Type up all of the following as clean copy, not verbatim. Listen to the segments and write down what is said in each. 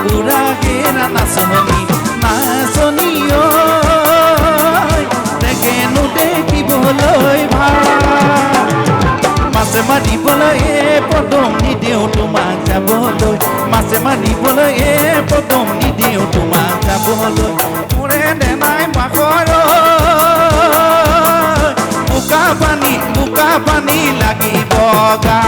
বুঢ়া গেৰা নাচনি নাচনি দেখেনো দেখিবলৈ ভাল মাছে মাৰিবলৈ পদম নিদিওঁ তোমাক যাবলৈ মাছে মাৰিবলৈ পদম নিদিওঁ তোমাক যাবলৈ মোৰে দেনাই মাকৰ বোকা পানী লাগিব গা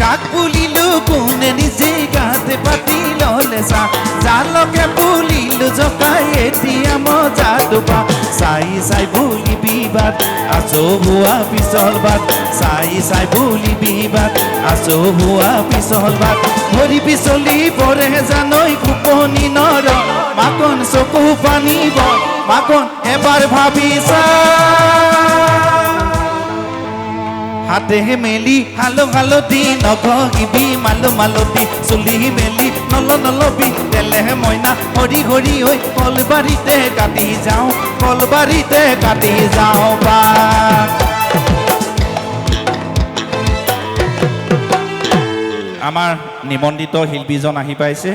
কাক বুলিলো কোনে নিজে গাতে পাতি ললে চা জালকে বুলিলো জকাই এতিয়া মজা দুবা চাই চাই বুলি বিবাদ আছো হোৱা পিছল বাদ চাই চাই বুলি বিবাদ আছো হোৱা পিছল বাদ ভৰি পিছলি পৰে জানৈ কুপনি নৰ মাকন চকু পানিব মাকন এবাৰ ভাবিছা হাতে মেলি হালো হালতি নঘহিবি মালো মালতি চুলি মেলি নলবি তেলে মইনা হৰি হৰি হৈ কলবাৰীতে কাটি যাওঁ বা আমাৰ নিমন্ত্ৰিত শিল্পীজন আহি পাইছে।